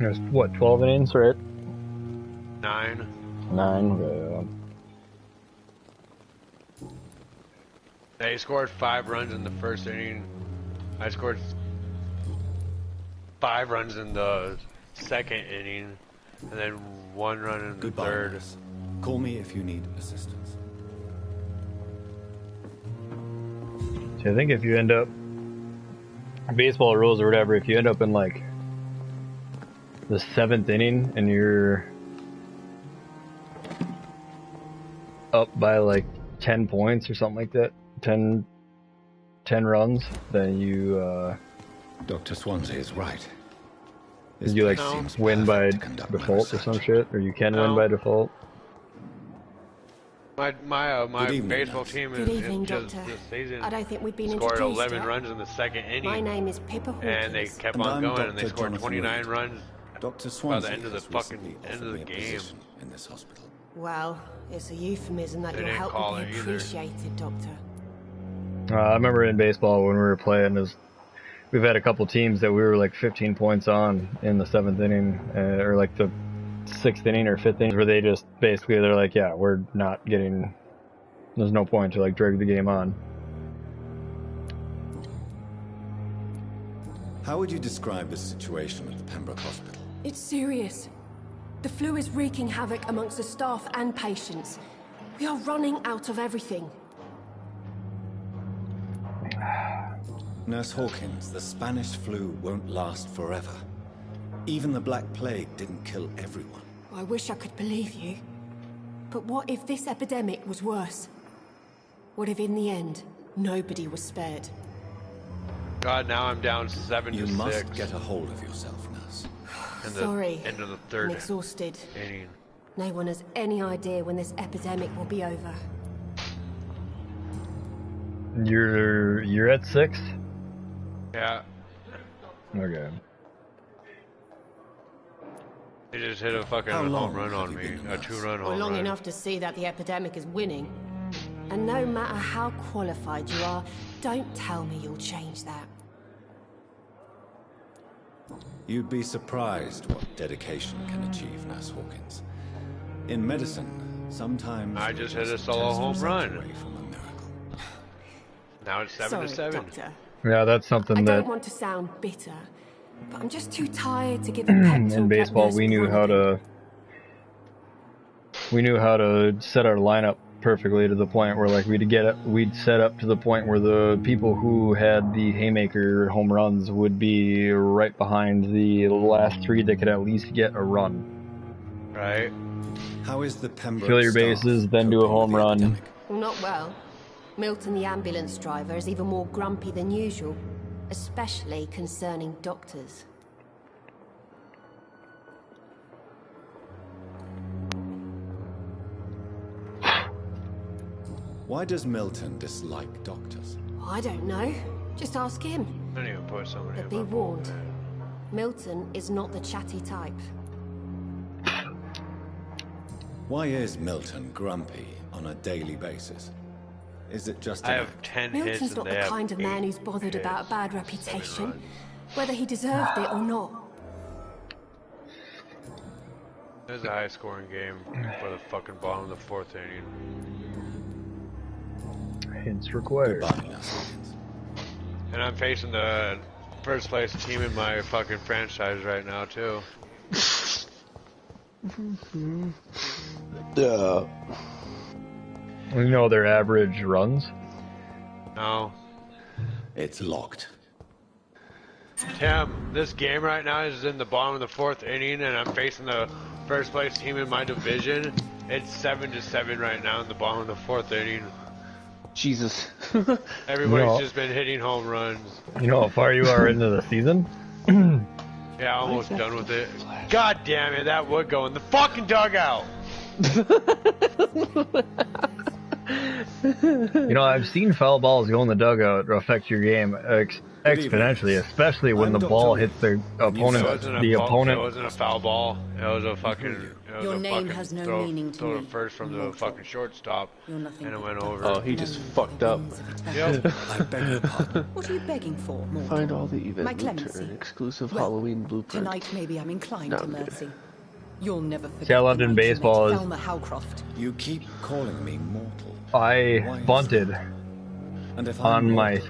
There's what, 12 innings, right? 9. 9. They scored 5 runs in the first inning. I scored 5 runs in the second inning, and then 1 run in the third. Nurse. Call me if you need assistance. So I think if you end up, baseball rules or whatever, if you end up in like the 7th inning and you're up by like 10 points or something like that, 10 runs, then you Dr. Swansea is right. you like win by default or some shit, or you can win by default. My baseball team Good evening, just Doctor. this season I don't think we've been scored introduced 11 yet. runs in the second inning. My name is Pippa Hawkins. And they kept on going, and they scored 29 runs Dr. by Swansea the end of the fucking end of the game. In this hospital. Well, it's a euphemism that They your didn't help call would be it either. appreciated, Doctor. I remember in baseball when we were playing, we've had a couple teams that we were like 15 points on in the 7th inning, or like the 6th inning or 5th inning, where they just basically they're like, yeah, we're not getting. There's no point to like drag the game on. How would you describe the situation at the Pembroke Hospital? It's serious. The flu is wreaking havoc amongst the staff and patients. We are running out of everything. Nurse Hawkins, the Spanish flu won't last forever. Even the Black Plague didn't kill everyone. I wish I could believe you. But what if this epidemic was worse? What if in the end, nobody was spared? God, now I'm down 7 to 6. You must get a hold of yourself, nurse. Sorry, End of the third I'm exhausted. inning. No one has any idea when this epidemic will be over. You're at 6? Yeah, Okay. they just hit a fucking How long home run have on you me, been a a nurse? 2-run Or home long run. enough to see that the epidemic is winning. And no matter how qualified you are, don't tell me you'll change that. You'd be surprised what dedication can achieve, Nurse Hawkins. In medicine, sometimes I we just hit a solo test home ourselves run. away from a miracle. Now it's 7 Sorry, to 7. Doctor. Yeah, that's something I that don't want to sound bitter, but I'm just too tired to give a pep talk in at baseball Nurse we knew how to set our lineup perfectly to the point where like we'd set up to the point where the people who had the haymaker home runs would be right behind the last 3 that could at least get a run. Right? How is the Pembroke Fill your staff bases, then do a coping with home the run. epidemic? Well, not well. Milton, the ambulance driver, is even more grumpy than usual, especially concerning doctors. Why does Milton dislike doctors? I don't know. Just ask him. I didn't even put somebody But in be my warned. phone. Milton is not the chatty type. Why is Milton grumpy on a daily basis? Is it just I an have act? 10 Milton's hits not and the they kind have of man 8 who's bothered about a hits, bad 7 reputation, runs. whether he deserved it or not. This is a high scoring game for the fucking bottom of the 4th inning. Hints required. Goodbye, Nurse Hawkins. And I'm facing the first place team in my fucking franchise right now too. You know their average runs? No. It's locked. Tim, this game right now is in the bottom of the 4th inning and I'm facing the first place team in my division. It's 7 to 7 right now in the bottom of the 4th inning. Jesus. Everybody's No. just been hitting home runs. You know how far you are into the season? Yeah, almost done with it. God damn it, that would go in the fucking dugout! You know, I've seen foul balls go in the dugout affect your game exponentially, especially when the ball hits the opponent. It wasn't a foul ball. It was a fucking. Your name has no meaning to throw me. it first from the fucking shortstop, and it went over. Oh, he just fucked up. Yep. I beg your pardon. What are you begging for, mortal? Find all the event My return clemency. exclusive Well, Halloween blueprint. Tonight, maybe I'm inclined No, to I'm good. mercy. You'll never forget. See, I loved the in night you met baseball is- Thelma Howcroft. You keep calling me mortal. I bunted And if on I'm my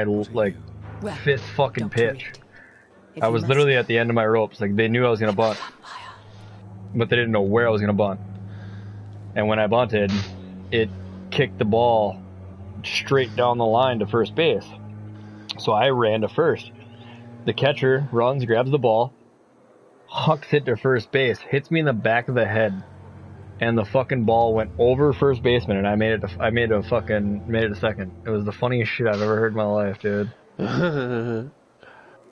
mortal, like Well, fifth fucking don't pitch. read. If I you was must- literally at the end of my ropes. Like, they knew I was gonna bunt, but they didn't know where I was gonna bunt. And when I bunted, it kicked the ball straight down the line to first base. So I ran to first. The catcher runs, grabs the ball, hucks it to first base, hits me in the back of the head, and the fucking ball went over first baseman, and I made it to second. It was the funniest shit I've ever heard in my life, dude.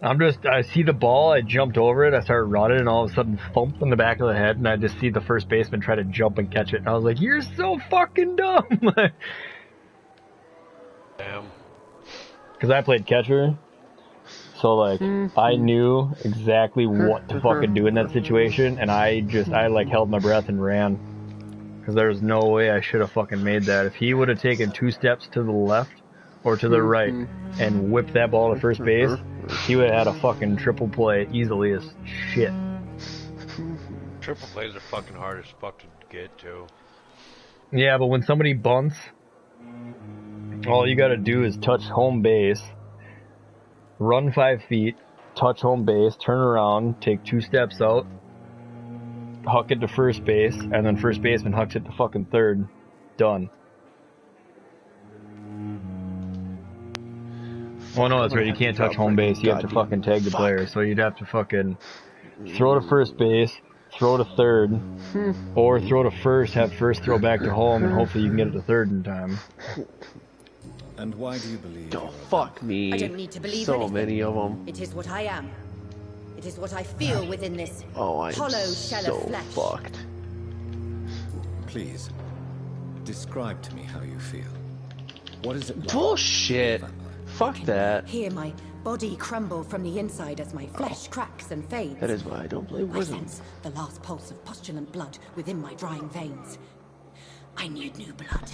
I see the ball, I jumped over it, I started running, and all of a sudden thump in the back of the head, and I just see the first baseman try to jump and catch it, and I was like, you're so fucking dumb! Damn. Because I played catcher, so like, I knew exactly what to fucking do in that situation, and I like held my breath and ran. Because there was no way I should have fucking made that. If he would have taken 2 steps to the left, or to the right, and whipped that ball to first base, he would have had a fucking triple play easily as shit. Triple plays are fucking hard as fuck to get to. Yeah, but when somebody bunts, all you gotta do is touch home base, run 5 feet, touch home base, turn around, take 2 steps out, huck it to first base, and then first baseman hucks it to fucking third. Done. Oh no, that's right, you can't touch home base, you have to fucking tag the player, so you'd have to fucking throw to first base, throw to third, or throw to first, have first throw back to home, and hopefully you can get it to third in time. And why do you believe? Oh, you're a fuck me. I don't need to believe so anything. many of them. It is what I am. It is what I feel within this Oh, I'm hollow shell so of flesh. fucked. vampire? Please, describe to me how you feel. What is it like? Bullshit. Fuck that. Hear my body crumble from the inside as my flesh cracks and fades. That is why I don't play I Warzone. sense the last pulse of postulant blood within my drying veins. I need new blood.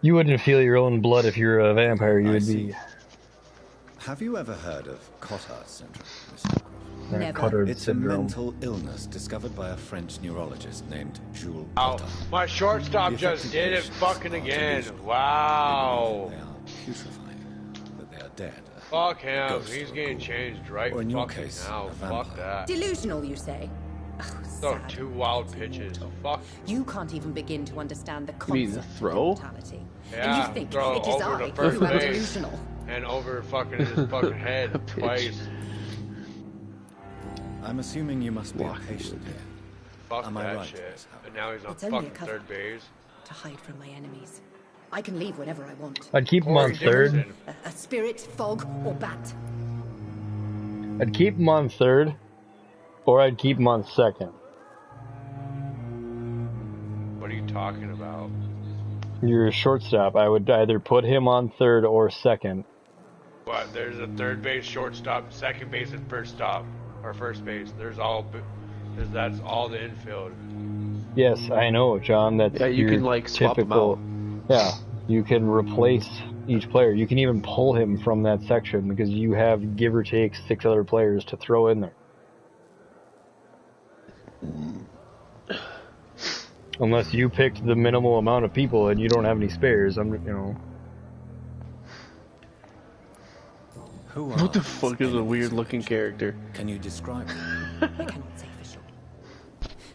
You wouldn't feel your own blood if you were a vampire, you I would see. be... Have you ever heard of Cotard syndrome, Mr. Croft? Never. Cotard It's syndrome. a mental illness discovered by a French neurologist named Jules Ow. Cotard. My shortstop The just affected did it patients fucking are again. delusional. Wow. They are putrefying, but they are dead. Fuck him. Ghost He's or getting ghoul. changed right Or in your fucking case, now. a Fuck vampire. that. Delusional, you say? Oh, Throw sad. 2 wild pitches. Fuck. You can't even begin to understand the mean the concept throw? of mortality. Yeah, And you think throw it is over I to first who am base. delusional. And over fucking his fucking head pitch. twice. I'm assuming you must be a Walking patient here. Fuck Am I that right, shit. Miss Howard? And now he's on It's only a fucking cover. third base. To hide from my enemies. I can leave whenever I want. I'd keep him on Corey third. Dickerson. A spirit, fog, or bat. I'd keep him on third, or I'd keep him on second. What are you talking about? You're a shortstop. I would either put him on third or second. But there's a third base, shortstop, second base, and first stop, or first base. That's all the infield. Yes, I know, John. That's Yeah, you your can, like, swap 'em typical. Yeah, you can replace each player. You can even pull him from that section because you have give or take 6 other players to throw in there. Unless you picked the minimal amount of people and you don't have any spares, Who are What the these fuck is a enemies weird of looking Richard? character? Can you describe them? I cannot say for sure.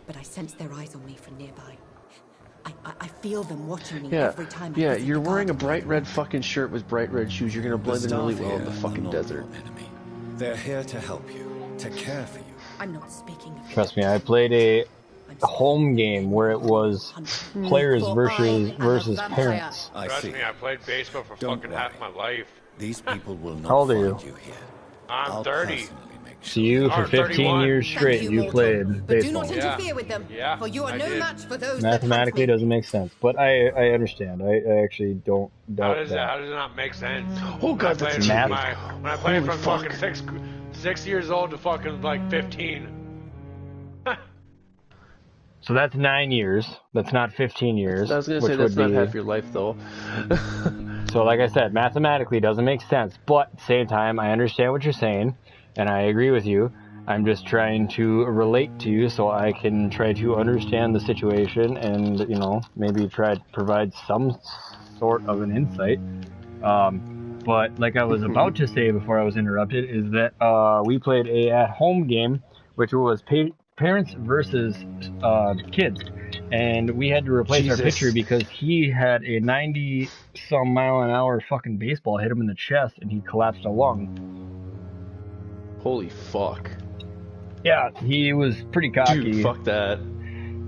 But I sense their eyes on me from nearby. I feel them watching me Yeah, every time I yeah, visit you're the wearing a garden. bright red fucking shirt with bright red shoes. You're gonna blend in really well in the Staff here fucking are not desert. your enemy. They're here to help you, to care for you. I'm not speaking of Trust me, I played a I'm home game where it was players For versus I am a versus vampire. parents. I Trust see. me, I played baseball for Don't fucking worry. half my life. These people will not How old are find you? you here. I'm I'll 30. personally make So you, for 15 31. years straight, you, you mortal. played But do baseball. not interfere with them, Yeah, for you are I no did. match for those Mathematically, it that hunt doesn't make sense, but I understand. I actually don't How doubt does that. it not make sense? Oh god, that's a Math. teammate. When I played Holy from fuck. fucking 6 years old to fucking like 15. So that's 9 years. That's not 15 years. I was gonna which say that's would not be, half your life though. So like I said, mathematically it doesn't make sense, but at the same time, I understand what you're saying, and I agree with you. I'm just trying to relate to you so I can try to understand the situation and, you know, maybe try to provide some sort of an insight. But like I was about to say before I was interrupted is that we played a at-home game, which was parents versus kids. And we had to replace our Jesus. pitcher because he had a 90-some mile an hour fucking baseball hit him in the chest and he collapsed a lung. Holy fuck. Yeah, he was pretty cocky. Dude, fuck that.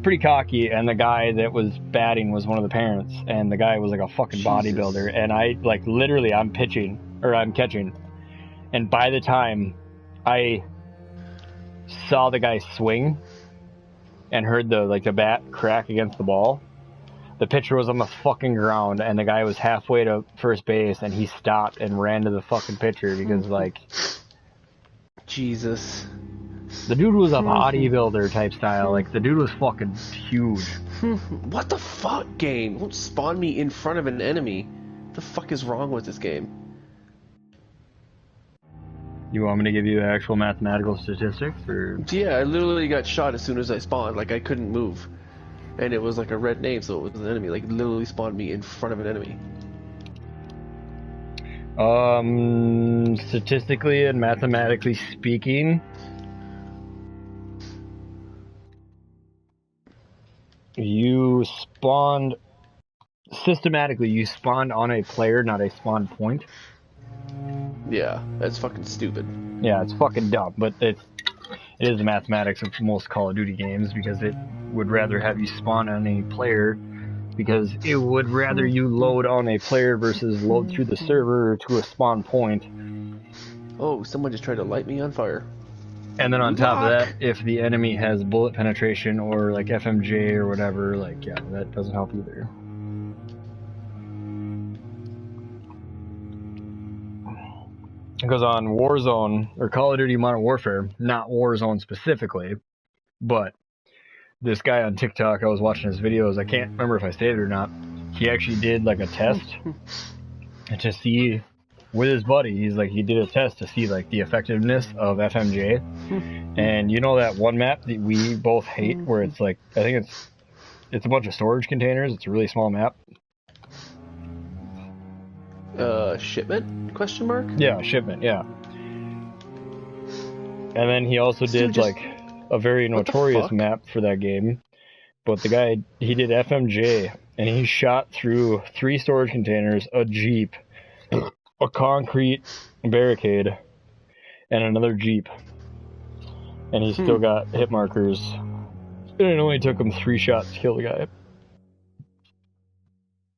Pretty cocky, and the guy that was batting was one of the parents, and the guy was like a fucking Jesus. bodybuilder, and I, like, literally, I'm catching, and by the time I saw the guy swing and heard the bat crack against the ball, the pitcher was on the fucking ground, and the guy was halfway to first base, and he stopped and ran to the fucking pitcher because, like... Jesus. The dude was a bodybuilder type style. Like, the dude was fucking huge. What the fuck, game? Won't spawn me in front of an enemy. What the fuck is wrong with this game? You want me to give you actual mathematical statistics, or? Yeah, I literally got shot as soon as I spawned. Like, I couldn't move. And it was like a red name, so it was an enemy. Like, literally spawned me in front of an enemy. Statistically and mathematically speaking, you spawned on a player, not a spawn point. Yeah, that's fucking stupid. Yeah, it's fucking dumb, but it is the mathematics of most Call of Duty games because it would rather have you spawn on a player because it would rather you load on a player versus load through the server to a spawn point. Oh, someone just tried to light me on fire. And then on top of that, if the enemy has bullet penetration or like FMJ or whatever, like, yeah, that doesn't help either. Because on Warzone, or Call of Duty Modern Warfare, not Warzone specifically, but this guy on TikTok, I was watching his videos, I can't remember if I stated it or not, he actually did like a test to see, with his buddy, he did a test to see like the effectiveness of FMJ. And you know that one map that we both hate where it's like, I think it's a bunch of storage containers, it's a really small map. Shipment? Question mark? Yeah, shipment, yeah. And then he also did like a very notorious map for that game. But the guy, he did FMJ, and he shot through 3 storage containers, a Jeep, a concrete barricade, and another Jeep. And he still got hit markers. And it only took him 3 shots to kill the guy.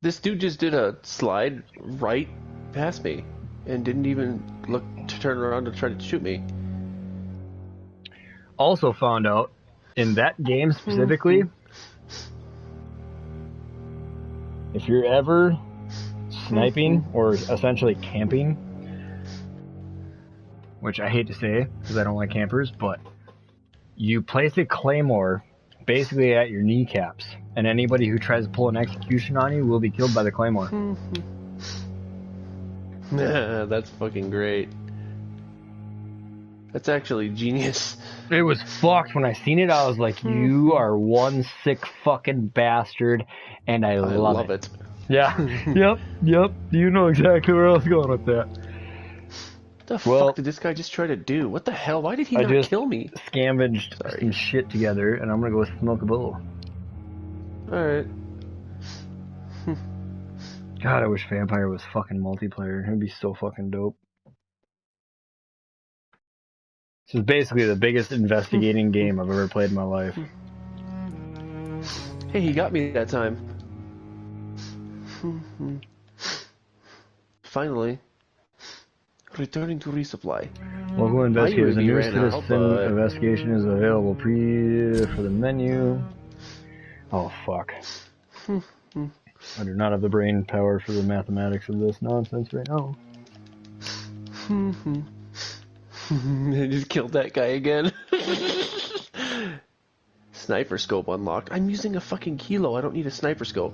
This dude just did a slide right past me and didn't even look to turn around to try to shoot me. Also found out, in that game specifically, if you're ever sniping or essentially camping, which I hate to say because I don't like campers, but you place a claymore basically at your kneecaps, and anybody who tries to pull an execution on you will be killed by the claymore. That's fucking great. That's actually genius. It was fucked. When I seen it, I was like, you are one sick fucking bastard, and I love it. Yeah. Yep. You know exactly where I was going with that. What the fuck did this guy just try to do? What the hell? Why did he not kill me? Scavenged some shit together, and I'm gonna go smoke a bowl. Alright. God, I wish Vampire was fucking multiplayer. It'd be so fucking dope. This is basically the biggest investigating game I've ever played in my life. Hey, he got me that time. Finally. Returning to resupply. Local investigators. The UAV news ran to this out, but... investigation is available for the menu. Oh, fuck. I do not have the brain power for the mathematics of this nonsense right now. I just killed that guy again. Sniper scope unlocked. I'm using a fucking kilo. I don't need a sniper scope.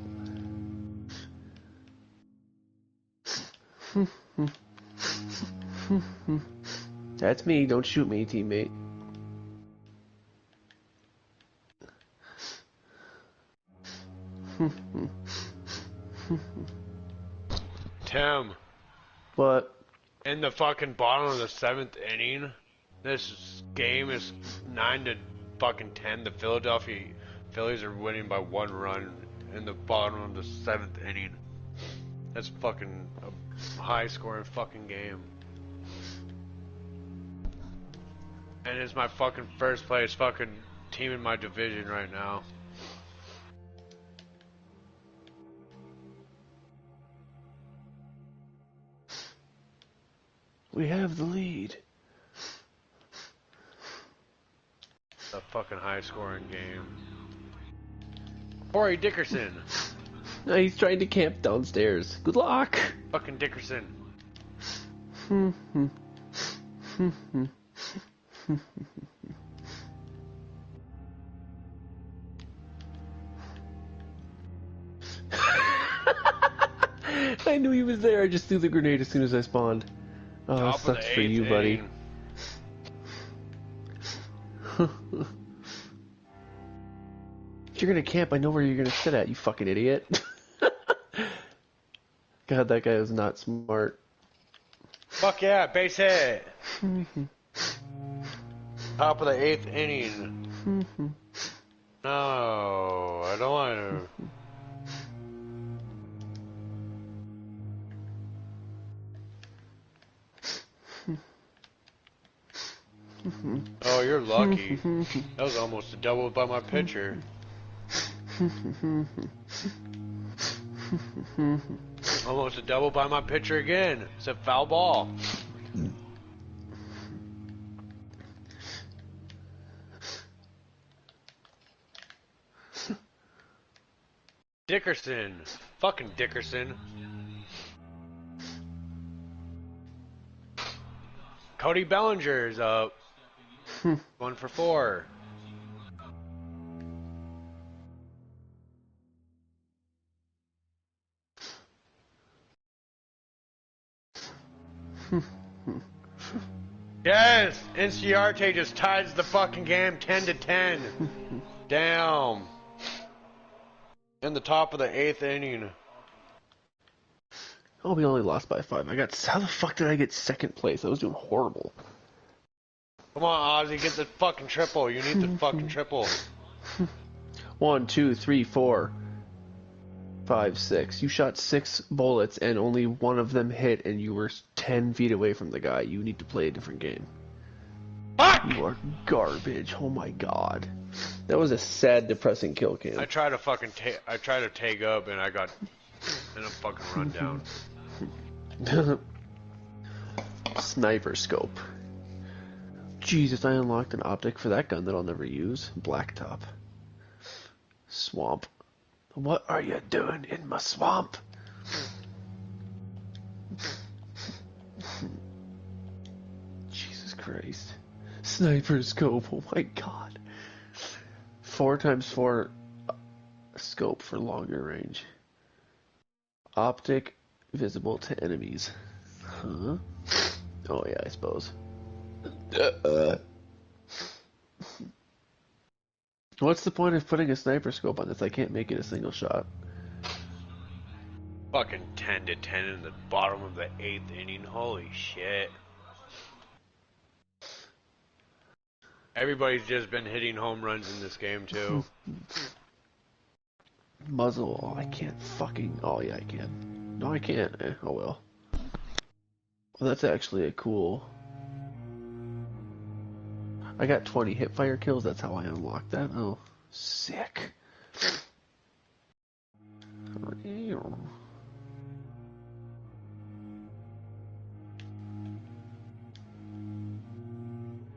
That's me. Don't shoot me, teammate. Tim. What? In the fucking bottom of the 7th inning, this game is 9-10. The Philadelphia Phillies are winning by 1 run in the bottom of the 7th inning. That's fucking a high-scoring fucking game. And it's my fucking first place fucking team in my division right now. We have the lead. A fucking high-scoring game. Corey Dickerson. No, he's trying to camp downstairs. Good luck. Fucking Dickerson. I knew he was there. I just threw the grenade as soon as I spawned. Oh, that Top of the sucks for 8th you, buddy. inning. If you're gonna camp, I know where you're gonna sit at, you fucking idiot. God, that guy was not smart. Fuck yeah, base hit. Top of the 8th inning. No, I don't want to. Oh, you're lucky. That was almost a double by my pitcher. Almost a double by my pitcher again. It's a foul ball. Dickerson. Fucking Dickerson. Cody Bellinger's up. 1 for 4. Yes! NCRT just ties the fucking game 10-10. Damn. In the top of the 8th inning. Oh, we only lost by 5. How the fuck did I get 2nd place? I was doing horrible. Come on, Ozzy, get the fucking triple. You need the fucking triple. 1, 2, 3, 4, 5, 6. You shot 6 bullets and only one of them hit, and you were 10 feet away from the guy. You need to play a different game. Fuck! You are garbage. Oh my god. That was a sad, depressing kill cam. I tried to fucking tag up and I got in a fucking rundown. Sniper scope. Jesus, I unlocked an optic for that gun that I'll never use. Blacktop. Swamp. What are you doing in my swamp? Jesus Christ. Sniper scope, oh my god. 4x4 scope for longer range. Optic visible to enemies. Huh? Oh yeah, I suppose. What's the point of putting a sniper scope on this? I can't make it a single shot. Fucking 10-10 in the bottom of the 8th inning. Holy shit. Everybody's just been hitting home runs in this game too. Muzzle. Oh, I can't fucking. Oh yeah, I can. No, I can't. Oh well. Well, that's actually a cool. I got 20 hipfire kills. That's how I unlocked that. Oh, sick.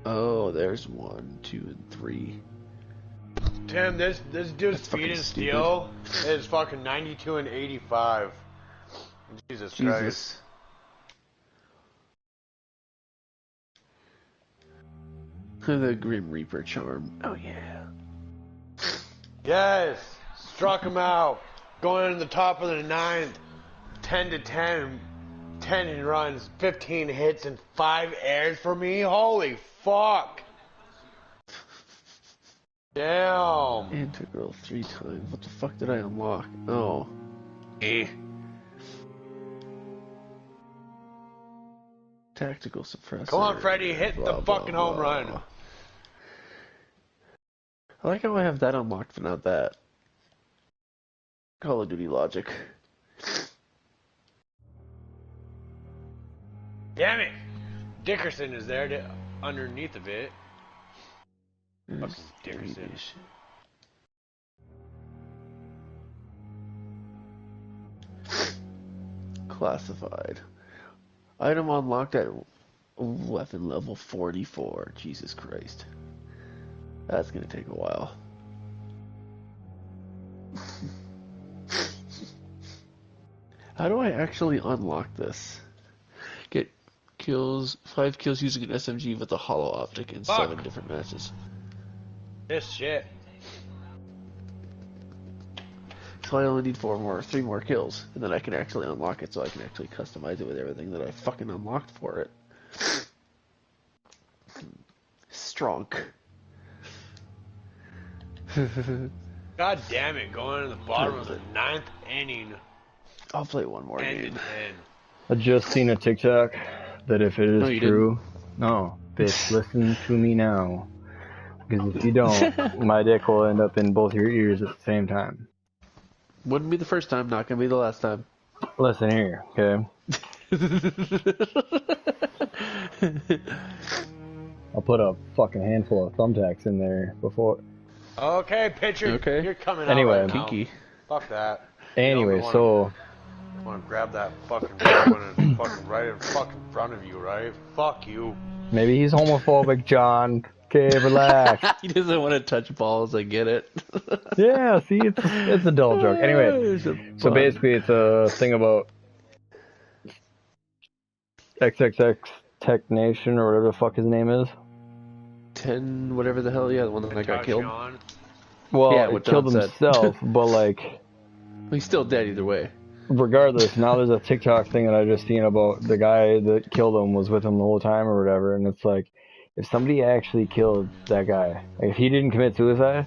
Oh, there's 1, 2, and 3. Tim, this dude's That's fucking speed and stupid. steel is fucking 92 and 85. Jesus Christ. The Grim Reaper charm. Oh yeah. Yes! Struck him out. Going in the top of the 9th. 10 to 10. 10 in runs. 15 hits and 5 airs for me. Holy fuck. Damn. Integral 3 times. What the fuck did I unlock? Oh. Tactical suppressor. Come on, Freddy. Hit blah, the blah, fucking home blah. run. I like how I have that unlocked, but not that. Call of Duty logic. Damn it. Dickerson is there underneath of it. There's Fucking Dickerson. radiation. Classified. Item unlocked at weapon level 44. Jesus Christ. That's gonna take a while. How do I actually unlock this? Get kills, 5 kills using an SMG with a hollow optic in Fuck. 7 different matches. This shit. So I only need 3 more kills, and then I can actually unlock it, so I can actually customize it with everything that I fucking unlocked for it. Strong. God damn it. Going to the bottom of the 9th inning. I'll play one more 10 to game. 10. I just seen a TikTok that if it is No, you true, no, bitch, listen to me now. Because if you don't, my dick will end up in both your ears at the same time. Wouldn't be the first time, not gonna be the last time. Listen here, okay? I'll put a fucking handful of thumbtacks in there before. Okay, pitcher. Okay. You're coming Anyway. out right now. Kinky. Fuck that. Anyway, You don't so want to grab that fucking one and fucking right in fucking front of you, right? Fuck you. maybe he's homophobic, John. Okay, relax. He doesn't want to touch balls, I get it. Yeah, see, it's a dull joke. Anyway, so basically it's a thing about XXX Tech Nation or whatever the fuck his name is. 10, whatever the hell, yeah, the one that got killed. Sean. Well, Yeah, it what killed John said. himself, but like, He's still dead either way. regardless, now there's a TikTok thing that I just seen about the guy that killed him was with him the whole time or whatever, and it's like, if somebody actually killed that guy, like if he didn't commit suicide,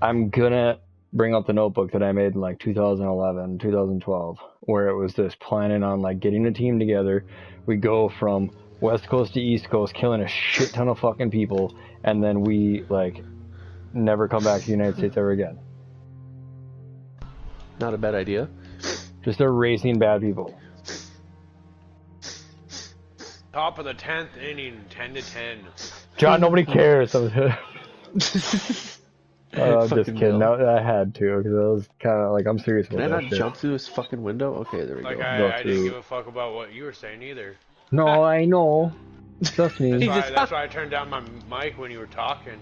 I'm gonna bring up the notebook that I made in like 2011, 2012, where it was just planning on like getting a team together. We go from West Coast to East Coast, killing a shit ton of fucking people, and then we like never come back to the United States ever again. Not a bad idea. Just erasing bad people. Top of the 10th inning, 10 to 10. John, nobody cares. I'm just Fucking kidding. Bill. No, I had to because I was kind of like, I'm serious Can I about not that shit. jump through this fucking window? Okay, there we Like, go. I didn't give a fuck about what you were saying either. No, I know. Trust me. That's why I turned down my mic when you were talking.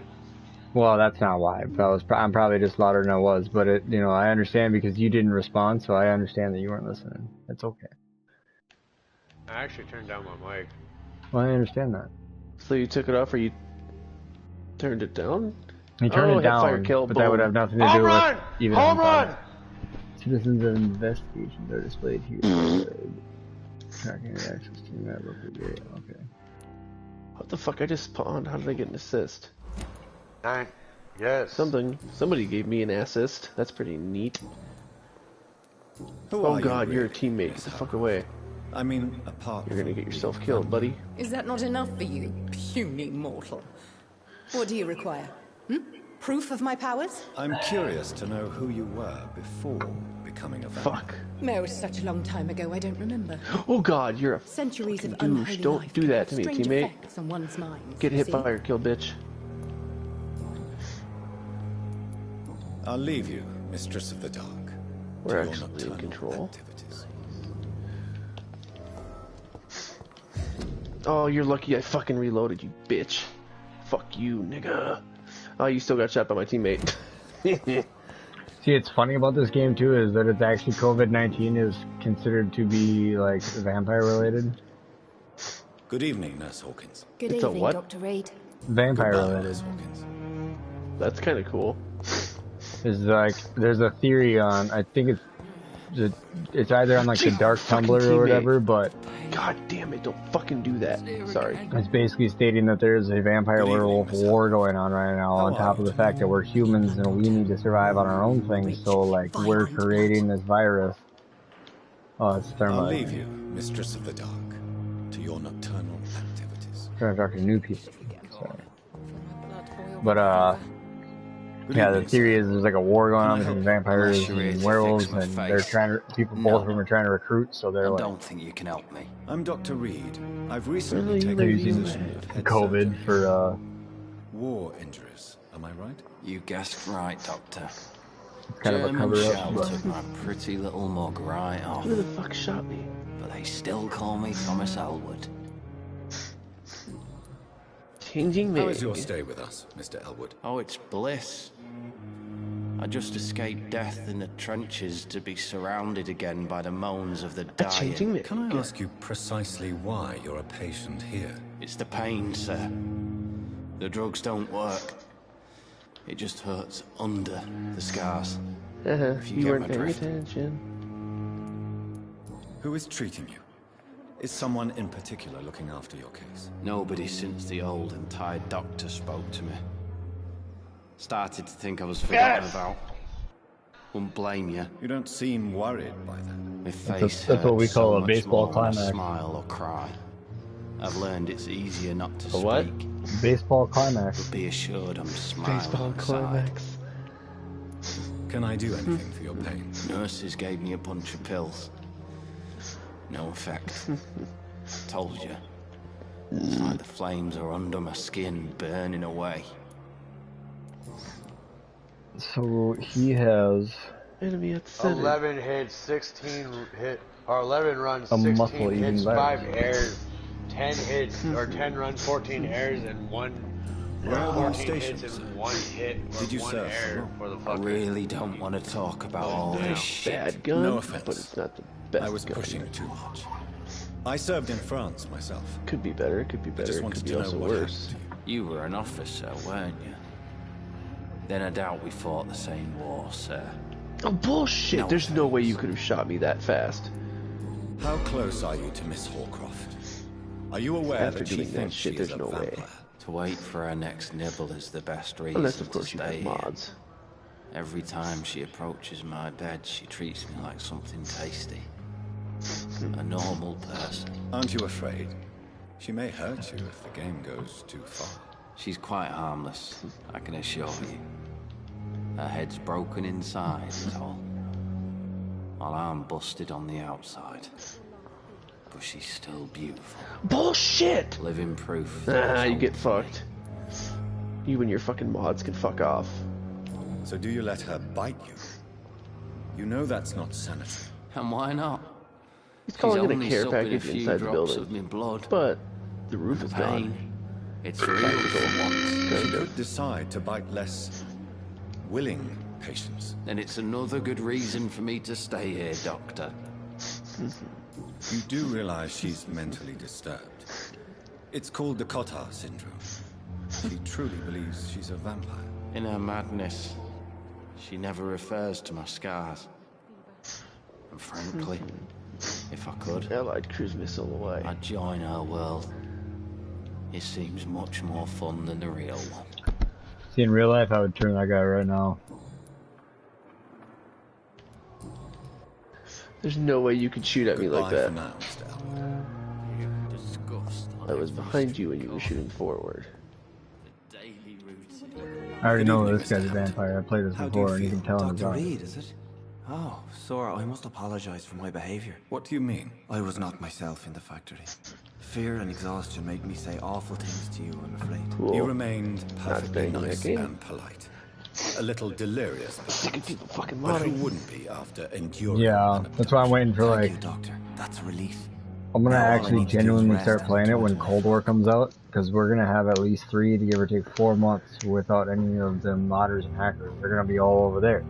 Well, that's not why. I'm probably just louder than I was, but it, you know, I understand because you didn't respond, so I understand that you weren't listening. It's okay. I actually turned down my mic. Well, I understand that. So you took it off or you turned it down? He turned Oh, it down, fire kill, but that would boom. have nothing to Home do run! with even Home on fire. run! Citizens of investigations are displayed here. Tracking the access to the map. Okay. What the fuck? I just spawned. How did I get an assist? Yes. Somebody gave me an assist. That's pretty neat. Who Oh are god, you, you're a really? teammate. Get the fuck away. I mean, apart You're gonna from get yourself being killed, buddy. Is that not enough for you, puny mortal? What do you require? Proof of my powers? I'm curious to know who you were before becoming a vampire. Fuck. No, it's such a long time ago, I don't remember. Oh god, you're a Centuries of fucking douche. unholy Don't life do can that have to me, strange teammate. effects on one's mind. Get hit see? by or kill, bitch. I'll leave you, Mistress of the Dark. We're to your actually in nocturnal control. activities. Oh, you're lucky I fucking reloaded, you bitch. Fuck you, nigga. Oh, you still got shot by my teammate. See, it's funny about this game too is that it's actually COVID-19 is considered to be like vampire related. Good evening, Nurse Hawkins. Good It's a evening, what? Dr. Reed. Vampire Goodbye, related. Nurse Hawkins. That's kind of cool. Is like there's a theory on I think it's either on like the dark Fucking Tumblr or teammate. whatever, but God damn it! Don't fucking do that. Sorry. it's basically stating that there's a vampire Good evening, werewolf Miss war going on right now. How On are top you of the fact that we're humans and we need to survive on our own things, so like we're creating this virus. Oh, it's I'll thermite. leave you, Mistress of the Dark, to your nocturnal activities. Trying to talk to new people. Sorry. But Good yeah, the evening, theory sir. is there's like a war going on Can I between help? vampires Unless you're here and to werewolves, fix my and they're face. trying to people. No. Both of them are trying to recruit, so they're I like don't think you can help me. I'm Dr. Reed. I've recently Really? taken they're the using position of head COVID surgeon. for War injuries. Am I right? You guessed right, Doctor. kind of a German cover shell up. took my pretty little mug right off, Who the fuck shot me? but they still call me Thomas Elwood. Changing me. How is your stay with us, Mr. Elwood? Oh, it's bliss. I just escaped death in the trenches to be surrounded again by the moans of the A changing dying. me. Can I ask you precisely why you're a patient here? It's the pain, sir. The drugs don't work. It just hurts under the scars. If you You get weren't my paying drift. attention. Who is treating you? Is someone in particular looking after your case? Nobody since the old and tired doctor spoke to me. Started to think I was forgotten about. Wouldn't blame you. You don't seem worried by that. My face That's what we hurts call so a much baseball more when I climax. smile or cry. I've learned it's easier not to A what? speak. Baseball climax. But be assured I'm smiling Baseball inside. climax. Can I do anything for your pain? Nurses gave me a bunch of pills. No effect. Told you. It's like the flames are under my skin, burning away. So he has Enemy at the center. 11 hits, 16 hit, or 11 runs, A 16 muscle-eating hits, virus. 5 errors, 10 hits, or 10 runs, 14 errors, and 14 hits and 1 hit, or Did you 1 serve error for the I fucker. really don't want to talk about all this shit. Bad gun, No offense. but it's not the best I was gun. pushing too much. I served in France myself. Could be better, could be I better, just it wanted could be to know also what worse. happened to you. You were an officer, weren't you? Then I doubt we fought the same war, sir. Oh, bullshit! No There's no way you thanks. could have shot me that fast. How close are you to Miss Hawcroft? Are you aware After that she doing that thinks shit, she is there's a no way. vampire? To wait for her next nibble is the best reason Unless, of to course, you stay have here. mods. Every time she approaches my bed, she treats me like something tasty. A normal person. Aren't you afraid? She may hurt you if the game goes too far. She's quite harmless, I can assure you. Her head's broken inside, is all. While I'm busted on the outside. But she's still beautiful. Bullshit! Living proof. Ah, you get fucked. You and your fucking mods can fuck off. So do you let her bite you? You know that's not sanitary. And why not? He's She's calling it a only care sucking package a few inside the drops building. of my blood. But the roof is gone. Pain. It's real for once. She Kind of. could decide to bite less willing patients. And it's another good reason for me to stay here, Doctor. You do realize she's mentally disturbed. It's called the Cotard syndrome. She truly believes she's a vampire. In her madness, she never refers to my scars. And frankly, if I could, Allied cruise missile away. I'd join her world. It seems much more fun than the real one. See, in real life, I would turn that guy right now. There's no way you could shoot at me like Goodbye that. for now, Mr. Elwood. You disgust. I was behind you when you were shooting forward. The daily routine. I already Good know evening, this guy's a Mr. Elwood. vampire. I played this How do you before, and you feel? can tell in his Dr. eyes. Reed, is it? Oh, Sora, I must apologize for my behavior. What do you mean? I was not myself in the factory. Fear and exhaustion made me say awful things to you, I'm afraid. Cool. You remained perfectly playing that nice game. and polite. A little delirious, Sick of people fucking but who modding. wouldn't be after enduring Yeah, an that's why I'm waiting for Thank like you, Doctor. That's a relief. I'm gonna Now all I actually need to do is genuinely rest start and playing it return when to my Cold War family. comes out, because we're gonna have at least 3 to give or take 4 months without any of the modders and hackers. They're gonna be all over there.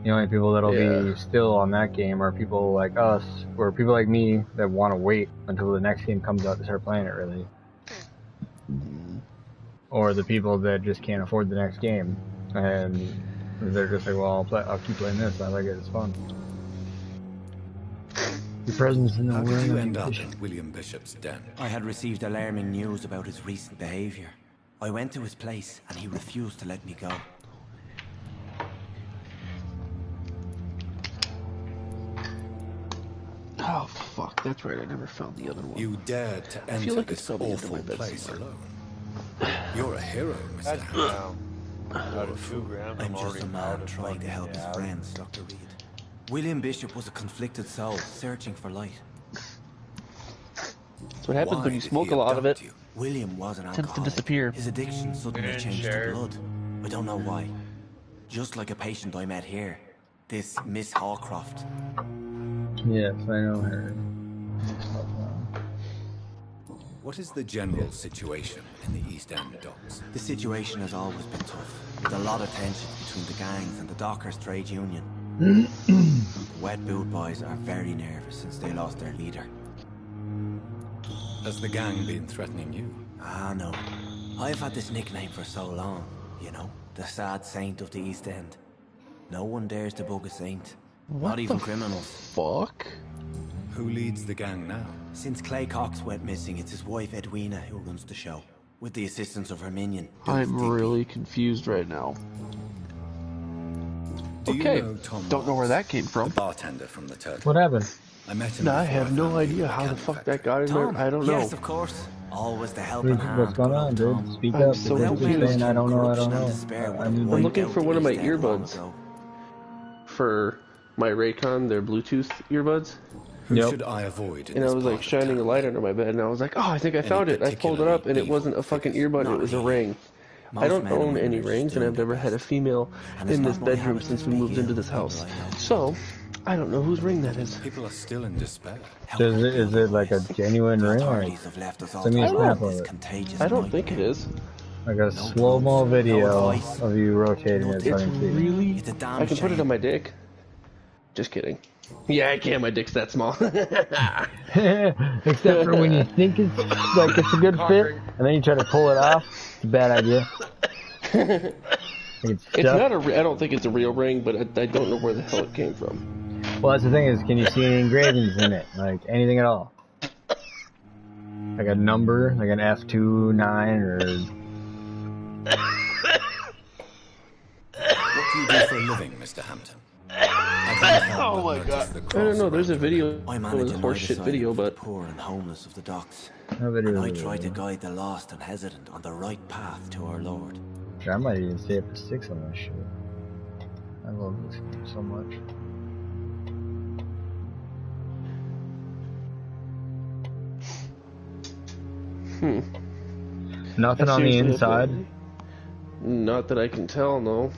The only people that'll Yeah. be still on that game are people like us, or people like me that want to wait until the next game comes out to start playing it, really. Or the people that just can't afford the next game, and they're just like, well, I'll keep playing this. I like it. It's fun. Your presence in the How world. did you end up in William Bishop's den? I had received alarming news about his recent behavior. I went to his place and he refused to let me go. Oh fuck, that's right. I never found the other one. You dared to enter feel like it's this probably under awful my bed place somewhere. alone. You're a hero, Mr. That's Hampton. out of 2 grams. I'm just already a out man of trying to fucking help his gas. friends, Dr. Reed. William Bishop was a conflicted soul, searching for light. That's what happens Why when you did smoke he a lot of it. abduct you? William was an Tends to alcoholic. disappear. His addiction suddenly And changed to shared. blood. I don't know why. Just like a patient I met here. This Miss Hawcroft. Yes, I know her. What is the general situation in the East End docks? The situation has always been tough, with a lot of tension between the gangs and the Dockers Trade Union. The Wet Boot Boys are very nervous since they lost their leader. Has the gang been threatening you? Ah, no. I've had this nickname for so long, you know, the sad saint of the East End. No one dares to bug a saint, not even criminals. Fuck. Who leads the gang now? Since Clay Cox went missing, it's his wife Edwina who runs the show, with the assistance of her minion. I'm really confused right now. Do you Okay, know Tom don't know where Ross, that came from. The bartender from the Turtle. What happened? I met him. No, I before have no found you idea in how the candy fuck factory. that got in Tom? there. I don't know. Yes, of course. Always the helping hand. What's going good on, old dude? Tom. Speak I'm up. so You're confused. saying, I don't know. I don't Corruption and know. despair I went need right I'm looking for out one of the my East End long earbuds. ago. For my Raycon, their Bluetooth earbuds. Who Yep. should I avoid in And I this was part like of shining a town? light under my bed, and I was like, oh, I think I Any found it. I pulled it up, and it particularly wasn't a evil fucking figures? earbud, Not it was a really. ring. I Most don't men and own women any are just rings, and doing I've their never had a best. female And it's in this not my bedroom habit since to we speak moved into ill this of people house. I know. So, I don't know whose ring that is. People are still in despair. Is it like a genuine The ring? authorities have left us all Send me to a rot snap in of this it. contagious I don't think it nightmare. is. Like a No slow-mo drugs, no video advice, of you rotating it so I It's can see. really... It's a damn I can put it shame. on my dick. Just kidding. Yeah, I can. My dick's that small. Except for when you think it's like it's a good fit, and then you try to pull it off. It's a bad idea. It's It's not a... I don't think it's a real ring, but I don't know where the hell it came from. Well, that's the thing is, can you see any engravings in it? Like anything at all? Like a number, like an F29 or... What do you do for a living, Mr. Hampton? Oh my God. I don't know. There's a video. I It manage was a a horse shit video, for the but poor and homeless of the docks. No video And I of it. try to guide the lost and hesitant on the right path to our Lord. I might even stay up to 6 on this shit. I love this game so much. Nothing on the seriously, inside. not that I can tell. No.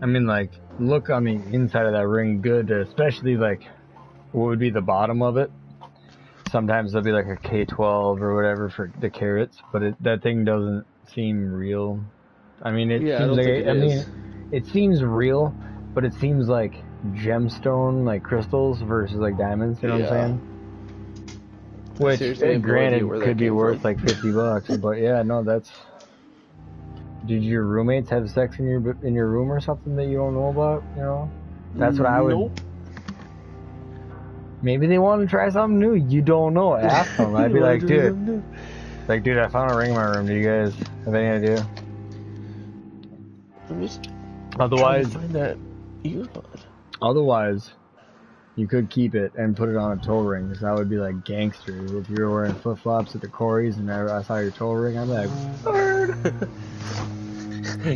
I mean, like, look on the inside of that ring good, especially, like, what would be the bottom of it. Sometimes there'll be, like, a K12 or whatever for the carats, but that thing doesn't seem real. I mean, it Yeah, I seems don't like, think it is. it seems real, but it seems like gemstone, like crystals versus, like, diamonds, you know what I'm Yeah. saying? Which, seriously have no granted, idea where that could be came worth, from. like, $50, but yeah, no, that's... Did your roommates have sex in your room or something that you don't know about? You know, that's what I would. Nope. Maybe they want to try something new. You don't know. Ask them. I'd be like, dude, I found a ring in my room. Do you guys have any idea? I'm just Otherwise, trying to find that earbud. otherwise, you could keep it and put it on a toe ring. Because that would be like gangsters. If you were wearing flip flops at the Corey's and I saw your toe ring, I'd be like, word.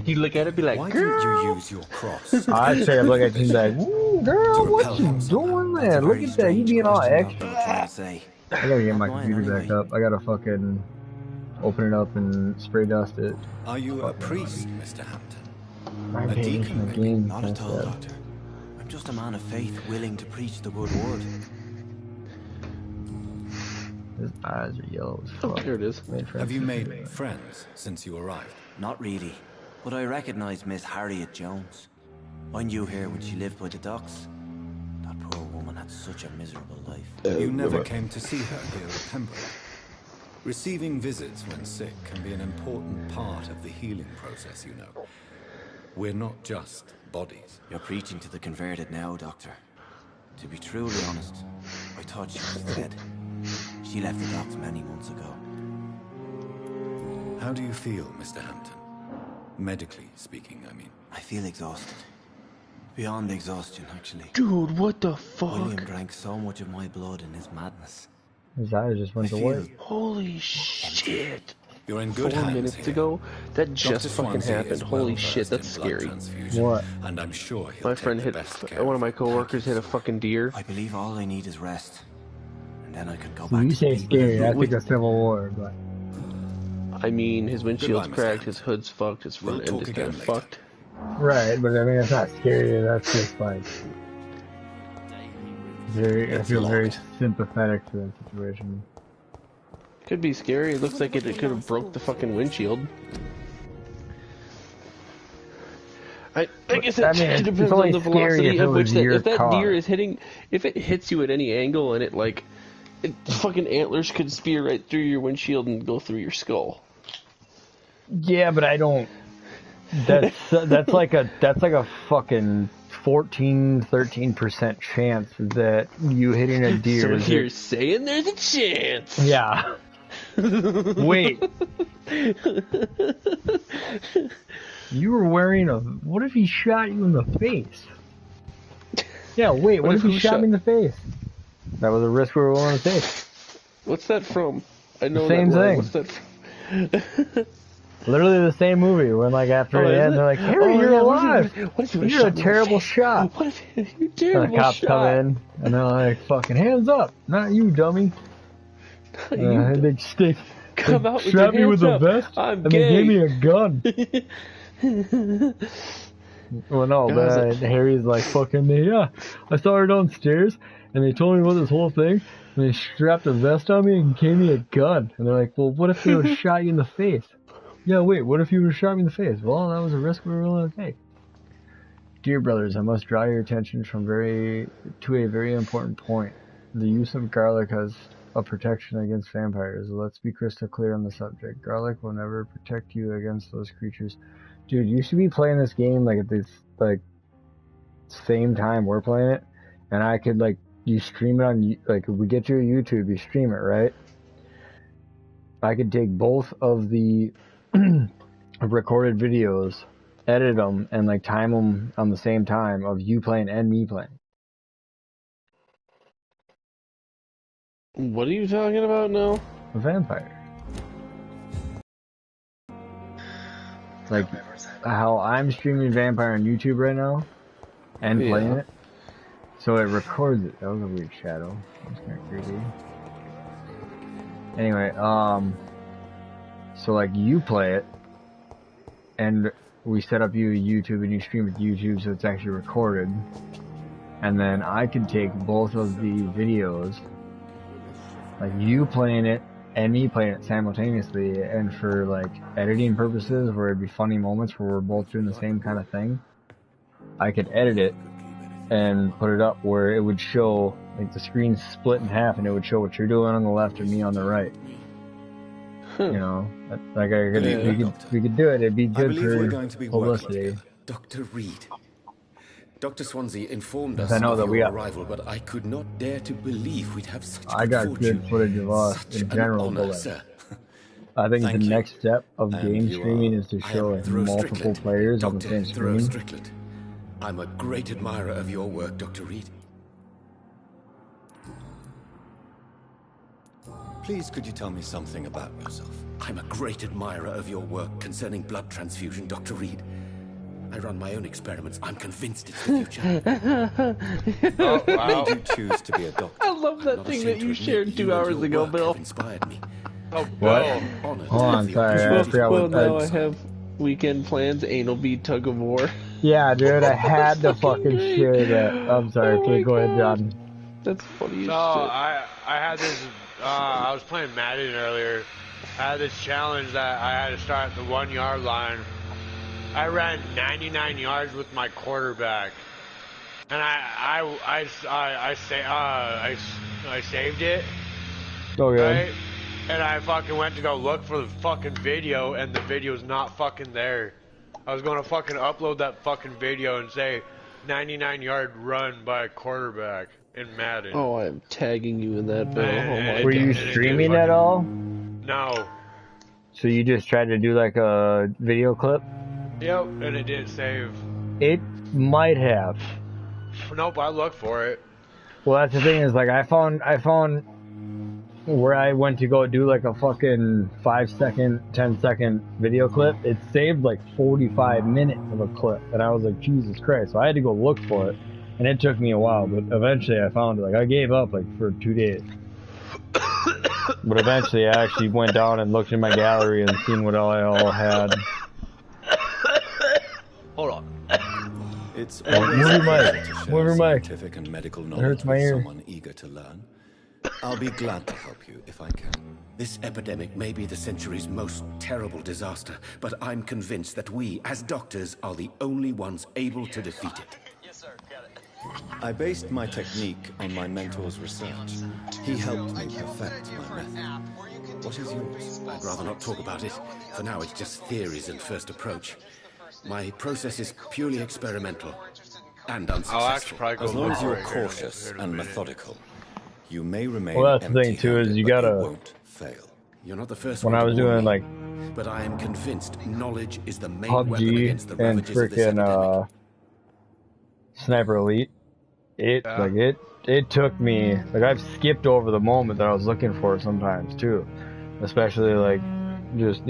You look at it, be like, Why girl. didn't you use your cross? I'd straight up look at you and be like, ooh, girl, To what repel you him somehow. doing That's a there? Look very at that. You strange being all question, extra. Doctor, I'm trying to say. I gotta get my Not mine, computer back anyway. up. I gotta fucking open it up and spray dust it. Are you a priest, Mr. Hampton? My A page, deacon, my maybe? game. Not at all, that. Doctor. I'm just a man of faith willing to preach the good word. His eyes are yellow as Oh, fuck. here it is. Have you made friends since you arrived? Not really, but I recognise Miss Harriet Jones. I knew her when she lived by the docks. That poor woman had such a miserable life. You never came to see her here at Pembroke. Receiving visits when sick can be an important part of the healing process, you know. We're not just bodies. You're preaching to the converted now, Doctor. To be truly honest, I thought she was dead. She left the docks many months ago. How do you feel, Mr. Hampton? Medically speaking, I mean. I feel exhausted. Beyond exhaustion, actually. Dude, what the fuck? William drank so much of my blood in his madness. His eyes just went away. Holy shit. You're in good 4 hands minutes here. ago? That just Dr. fucking Swansea happened. is Holy well shit, versed that's in blood scary. transfusion, What? And I'm sure he'll My take friend the hit, best care one of of my you. coworkers hit a fucking deer. I believe all I need is rest. And then I can go When back you to say the people. scary, I think of Civil War, but I mean, his windshield's Goodbye, Mr. cracked, Hampton. his hood's fucked, his front We'll end talk is kind again of later. fucked. right. But I mean, it's not scary. That's just like very. I feel very sympathetic to that situation. Could be scary. It looks like it could have broke the fucking windshield. I guess it I mean, it's depends only on the scary velocity if it of which was that, your if that car. deer is hitting, if it hits you at any angle and it like, fucking antlers could spear right through your windshield and go through your skull. Yeah, but I don't. That's like a fucking 13% chance that you hitting a deer. Someone is here it- is saying there's a chance. Yeah. Wait. You were wearing a. What if he shot you in the face? Yeah, wait. What if he shot me in the face? That was a risk we were willing to take. What's that from? I know Same that line. thing. What's that from? Literally the same movie. When like after Oh, the is end, it? they're like, "Harry, Oh, you're yeah, alive. what if you would've You're a shot me in the terrible face? shot." What if you And terrible the cops shot? come in and they're like, "Fucking hands up, not you, dummy." You And they stick. come they out with strapped your me with hands a up. vest I'm and gay. they gave me a gun. Well, no, Guys, but Harry's like, "Fucking yeah." I saw her downstairs and they told me about this whole thing and they strapped a vest on me and gave me a gun. And they're like, "Well, what if they would have shot you in the face?" Yeah, wait, what if you would have shot me in the face? Well, that was a risk we were willing to take. Dear brothers, I must draw your attention to a very important point. The use of garlic has a protection against vampires. Let's be crystal clear on the subject. Garlic will never protect you against those creatures. Dude, you should be playing this game like at this like same time we're playing it, and I could like you stream it on like if we get you a YouTube, you stream it, right? I could take both of the recorded videos, edit them, and like time them on the same time of you playing and me playing. What are you talking about now? A vampire. Like how I'm streaming Vampire on YouTube right now and playing it. So it records it. That was a weird shadow. That's kind of creepy. Anyway, so like you play it and we set up you YouTube and you stream it to YouTube so it's actually recorded. And then I can take both of the videos, like you playing it and me playing it simultaneously, and for like editing purposes where it'd be funny moments where we're both doing the same kind of thing, I could edit it and put it up where it would show like the screen's split in half and it would show what you're doing on the left and me on the right. You know, like we could do it. It'd be I good believe we're for going to be working publicity. together. Dr. Reed. Dr. Swansea informed us I know of that your we got- arrival, but I could not dare to believe we'd have such I good got fortune. good footage of us Such in an general, honor, but like, sir. I think Thank the you. next step of And game you streaming are- is to I show am like Thoreau multiple Strickland, players on the Dr. same Thoreau screen. Strickland. I'm a great admirer of your work, Dr. Reed. Please, could you tell me something about yourself? I'm a great admirer of your work concerning blood transfusion, Dr. Reed. I run my own experiments. I'm convinced it's the future. Oh, What wow. made you choose to be a doctor? I love that Not thing ashamed that to you admit shared 2 and hours your ago, work Bill. have inspired me. Oh, What? Bill. Honored Hold to on, have the sorry, I opportunity forgot to Well, what now I work have weekend plans, anal bead, tug of war. Yeah, dude, I had to fucking fucking great. share that. I'm sorry. Oh Okay, my go ahead, God. John. That's funny as No, shit. I had this. I was playing Madden earlier. I had this challenge that I had to start at the 1 yard line. I ran 99 yards with my quarterback, and I saved it. Okay. Right? And I fucking went to go look for the fucking video, and the video's not fucking there. I was gonna fucking upload that fucking video and say 99-yard run by a quarterback in Madden. Oh, I am tagging you in that, Bill. Oh my Were you streaming at all? No. So you just tried to do like a video clip? Yep, and it didn't save. It might have. Nope, I looked for it. Well, that's the thing is like I found where I went to go do like a fucking 5-second, 10-second video clip. It saved like 45 minutes of a clip, and I was like, Jesus Christ! So I had to go look for it, and it took me a while, but eventually I found it. Like I gave up like for 2 days, but eventually I actually went down and looked in my gallery and seen what I all had. Hold on. It's Move your mic. Move your mic. Scientific and medical It knowledge hurts my with ear. someone eager to learn. I'll be glad to help you if I can. This epidemic may be the century's most terrible disaster, but I'm convinced that we, as doctors, are the only ones able to defeat it. I based my technique on my mentor's research. He helped me perfect my method. What is yours? I'd rather not talk about it. For now, it's just theories and first approach. My process is purely experimental and I'll actually unsuccessful. probably go As long look as for you're it here cautious in a and minute. methodical, you may remain Well, that's the thing, too, is you empty-handed, but gotta- won't fail. You're not the first When one I to was warn doing me, like but I am convinced knowledge is the main weapon PUBG against the and ravages of this frickin' epidemic. Sniper Elite, it took me like I've skipped over the moment that I was looking for sometimes too, especially like just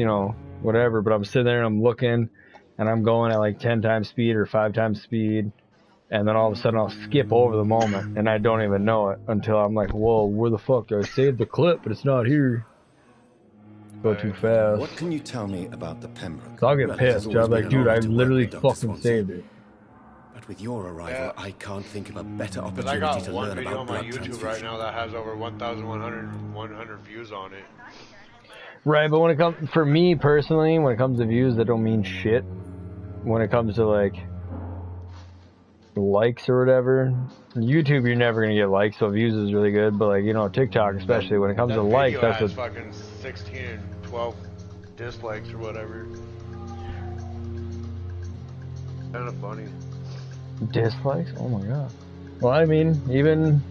whatever. But I'm sitting there and I'm looking, and I'm going at like 10 times speed or 5 times speed, and then all of a sudden I'll skip over the moment and I don't even know it until I'm like, whoa, where the fuck? I saved the clip, but it's not here. Go too fast. What can you tell me about the Pembroke? So I'll get Well, it has pissed. always I'm like, been an dude, honor I to work literally with Dr. fucking Swansea. saved it. But with your arrival, I can't think of a better Because I opportunity got to one learn video about on my blood YouTube transfusion. right now that has over 1,100 views on it. Right, but when it comes, for me personally, when it comes to views, that don't mean shit. When it comes to like likes or whatever, YouTube you're never gonna get likes, so views is really good. But like TikTok, especially when it comes That to likes, video that's has what. fucking 16 and 12 dislikes or whatever. Kind of funny. Dislikes? Oh my god. Well, I mean, even.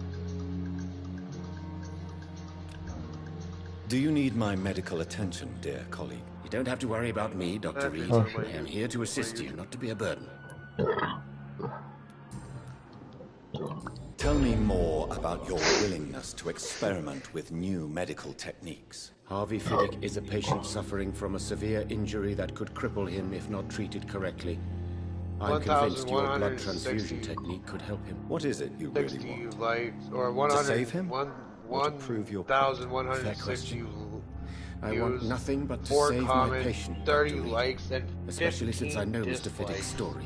Do you need my medical attention, dear colleague? You don't have to worry about me, Dr. Reed. Oh, I am here to assist you, not to be a burden. Tell me more about your willingness to experiment with new medical techniques. Harvey Fiddick is a patient suffering from a severe injury that could cripple him if not treated correctly. I'm convinced your blood 1,160 transfusion technique could help him. What is it you really 60 want? likes or To 100. save him? Or to prove your point? 1,160 I want views, nothing but to 4 save my comments, patient, 30 Dr. Reed. likes, and Especially since I know 15 Mr. Fiddick's dislikes. story.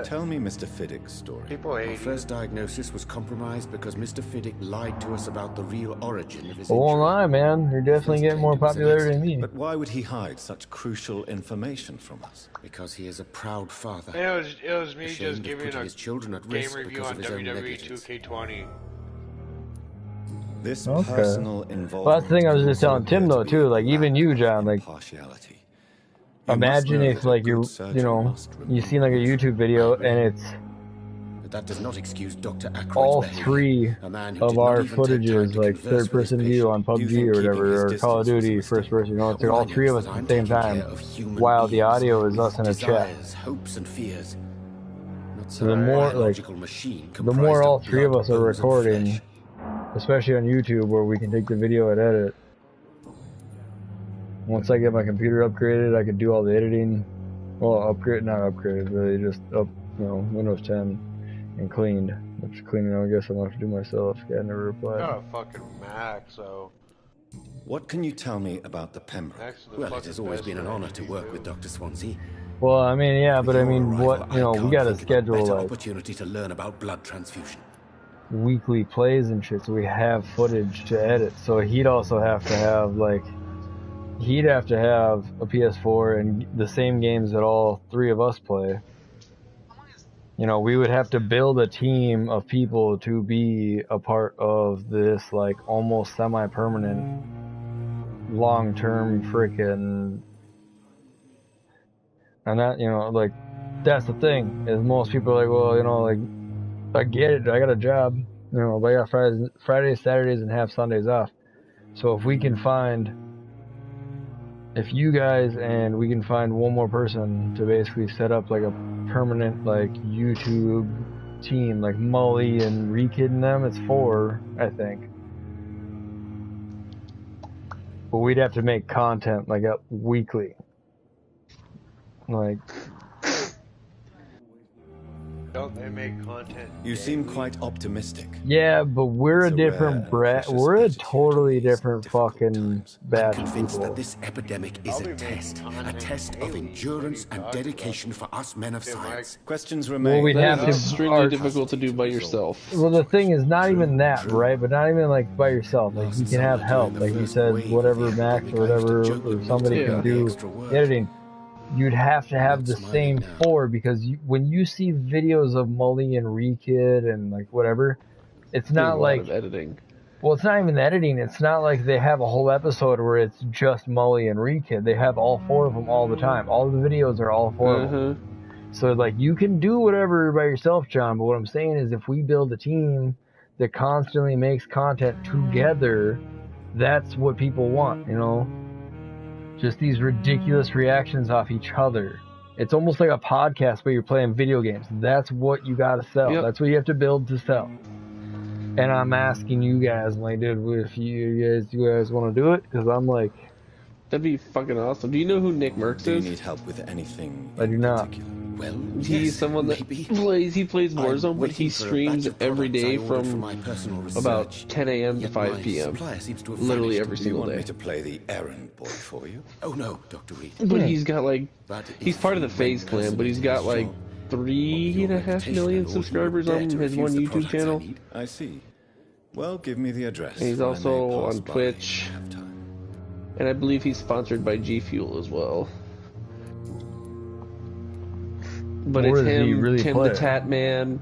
Tell me Mr. Fiddick's story. People hate Our you. first diagnosis was compromised because Mr. Fiddick lied to us about the real origin of his I won't injury. lie, man. You're definitely getting more popularity than me. But why would he hide such crucial information from us? Because he is a proud father. And it was me Ashamed just of giving putting a his children at game risk review because on of his own WWE negligence. 2K20. This Okay. personal involvement. Well, that's the thing I was just also telling Tim, appeared though, to too. be Like, even you, John, like, impartiality. You must imagine know if, that a like, good you surgeon must you remove seen, like, a YouTube video, and it's But that does not excuse Dr. Aykroyd's all behavior. 3 A man who of did not our even take time footages, to like, converse with his third-person view patient. on Do you PUBG think or keeping whatever, his or Call of distance was a Duty, mistake? first person. It's like All I all know 3 is of us that at I'm the same taking time, care of human while the beings audio is with us in a chat. desires, hopes, and fears. Not So some the more, like, biological machine the more comprised all of 3 of blood, us are bones, and recording, flesh. especially on YouTube, where we can take the video and edit. Once I get my computer upgraded, I can do all the editing. Well, not upgraded, really, just Windows 10 and cleaned. Which cleaning, I guess I'll have to do myself. Guy never replied. Got a fucking Mac, so. What can you tell me about the Pembroke? Mac's the Well, it fucking has always best been an way honor to work do. with Dr. Swansea. Well, I mean, yeah, but I With your mean, arrival, what, I we can't gotta think of a schedule, better like, opportunity to learn about blood transfusion. weekly plays and shit, so we have footage to edit. So he'd also have to have like, he'd have to have a PS4 and the same games that all three of us play. You know, we would have to build a team of people to be a part of this, like, almost semi-permanent, long-term frickin'... And that, you know, like, that's the thing, is most people are like, well, you know, like, I get it, I got a job, you know, but I got Fridays, Saturdays, and half Sundays off. So if we can find... If you guys and we can find one more person to basically set up like a permanent like YouTube team, like Mully and Rekid and them, it's 4, I think. But we'd have to make content like weekly. Like, Don't they make content? You seem quite optimistic. yeah, but we're a It's different rare and we're a precious totally attitude in these different difficult fucking times. batch I'm of convinced people. that this epidemic is a test of endurance and dedication for us men of science. Questions remain. Well, we'd have That to... is extremely difficult to do by yourself. Well, the thing is not even that, right? But not even like by yourself. Like you can have help. Like you said, whatever Max or whatever, or somebody can do the editing. You'd have to have the same 4 because when you see videos of Mully and Rekid and like whatever, it's not like a lot of editing. Well, it's not even the editing. It's not like they have a whole episode where it's just Mully and Rekid. They have all 4 of them all the time. All the videos are all 4 of them. So like you can do whatever by yourself, John. But what I'm saying is, if we build a team that constantly makes content together, that's what people want. You know. Just these ridiculous reactions off each other. It's almost like a podcast where you're playing video games. That's what you gotta sell. Yep. That's what you have to build to sell. And I'm asking you guys, like, dude, if you guys want to do it, because I'm like, that'd be fucking awesome. Do you know who Nick Merckx Do you is? need help with anything? I do not. Well, He's someone that plays Warzone, but he streams every day from about 10 a.m. to 5 p.m. Literally every single You want day. me to play the errand boy for you? Oh no, Dr. Reed. But he's got like, he's part of the FaZe clan, but he's got like 3.5 million subscribers on his one YouTube channel. I see. Well, give me the address. And he's I may also pass on by Twitch. if you have time. And I believe he's sponsored by G Fuel as well. But Or it's does he him, really Tim play? the Tat Man.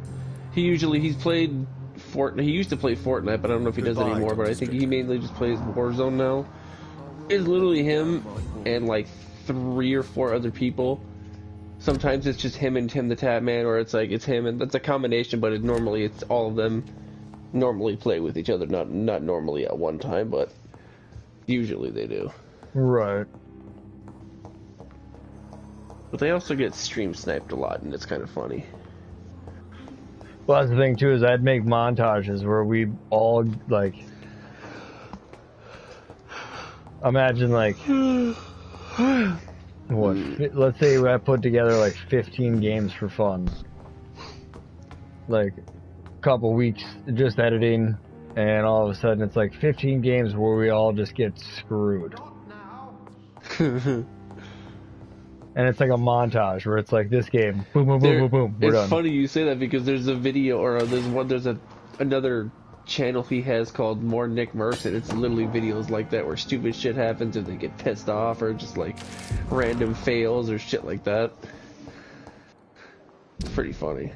He's played Fortnite. He used to play Fortnite, but I don't know if he does Goodbye, anymore. But I Dr. think he Strickland. mainly just plays Warzone now. It's literally him and like 3 or 4 other people. Sometimes it's just him and Tim the Tat Man, or it's like it's him and that's a combination. But normally it's all of them normally play with each other, not normally at one time, but usually they do. Right. But they also get stream sniped a lot, and it's kind of funny. Well, that's the thing too, is I'd make montages where we all like, imagine like, what? Let's say I put together like 15 games for fun, like a couple weeks just editing, and all of a sudden it's like 15 games where we all just get screwed. And it's like a montage where it's like this game, boom, boom, boom, boom, boom, we're it's done. funny you say that because there's a video, or there's another channel he has called More Nick Merckx, and it's literally videos like that where stupid shit happens, or they get pissed off, or just like random fails or shit like that. It's pretty funny.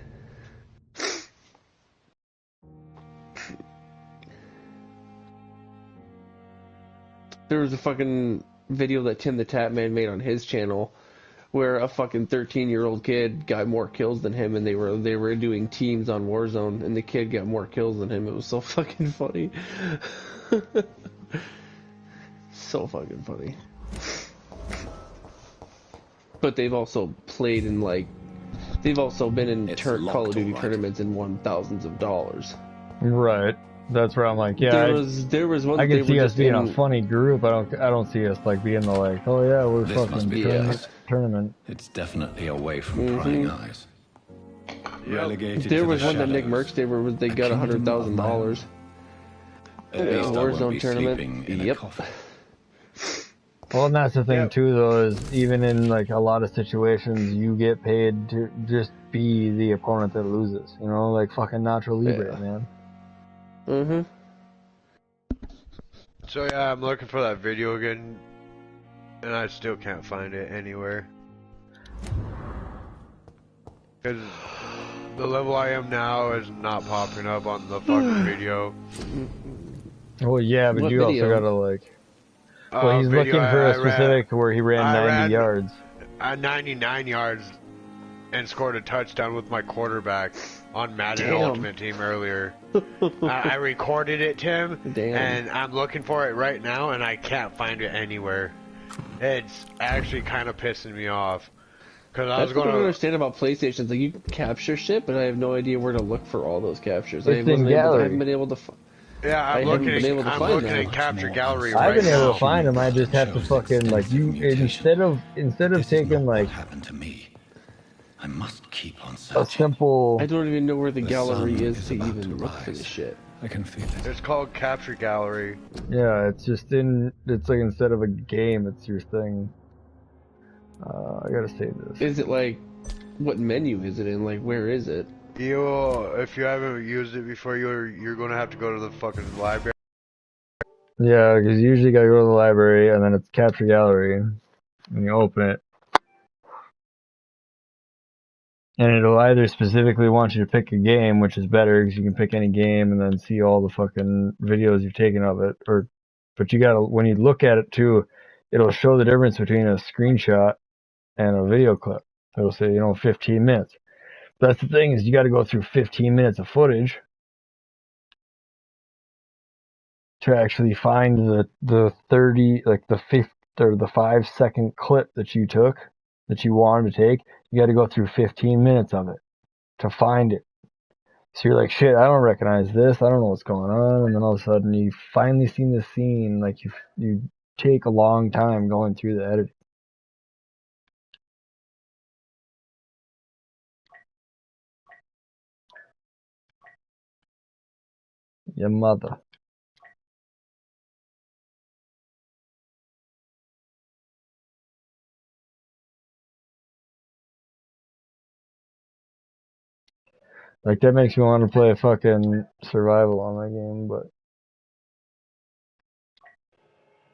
There was a fucking video that Tim the Tat Man made on his channel where a fucking 13-year-old kid got more kills than him, and they were doing teams on Warzone, and the kid got more kills than him. It was so fucking funny. So fucking funny. But they've also played in they've also been in Call of Duty tournaments and won thousands of dollars. Right. That's where I'm like, yeah. There was one. I that can see us being in, a funny group. I don't see us like being the like, oh yeah, we're This fucking must be tournament. It's definitely away from prying eyes. Relegated There to was the one that Nick shadows. Merckx did where they got $100,000. At least I won't Warzone be tournament. sleeping in a Yep. coffin. Well, and that's the thing too, though, is even in like a lot of situations, you get paid to just be the opponent that loses. You know, like fucking Nacho Libre, man. Mm-hmm. So yeah, I'm looking for that video again, and I still can't find it anywhere. Because the level I am now is not popping up on the fucking video. Well, yeah, but What you also video? gotta like. Well, he's Video looking for I a specific where he ran 90 ran yards. 99 yards and scored a touchdown with my quarterback on Madden Damn. Ultimate Team earlier. I recorded it, Tim, Damn. and I'm looking for it right now, and I can't find it anywhere. It's actually kind of pissing me off. Cause I was That's what I going don't to... understand about PlayStations. Like, you can capture shit, but I have no idea where to look for all those captures. It's in I gallery. haven't been able to... Yeah, I I'm haven't looking, been able to I'm find looking that. at Capture Gallery I've right been able now. to find them. I just have to fucking like you instead of taking like happened to me. I must keep on a searching. simple. I don't even know where the The gallery sun is is to about even to look for rise. this shit. I can feel it. It's called Capture Gallery. Yeah, it's just in. It's like instead of a game, it's your thing. I gotta save this. Is it like... What menu is it in? Like, where is it? If you haven't used it before, you're going to have to go to the fucking library. Yeah, because you usually gotta go to the library and then it's capture gallery, and you open it, and it'll either specifically want you to pick a game, which is better because you can pick any game and then see all the fucking videos you've taken of it, but you gotta when you look at it too, it'll show the difference between a screenshot and a video clip. It'll say 15 minutes. But that's the thing is you got to go through 15 minutes of footage to actually find the 30 like the 5th or the 5-second clip that you took that you wanted to take. You got to go through 15 minutes of it to find it. So you're like, shit, I don't recognize this. I don't know what's going on. And then all of a sudden you finally seen the scene. Like you take a long time going through the editing. Your mother. Like that makes me want to play a fucking survival on that game, but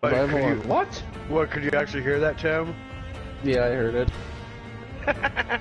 Survival on what? What, could you actually hear that, Tim? Yeah, I heard it.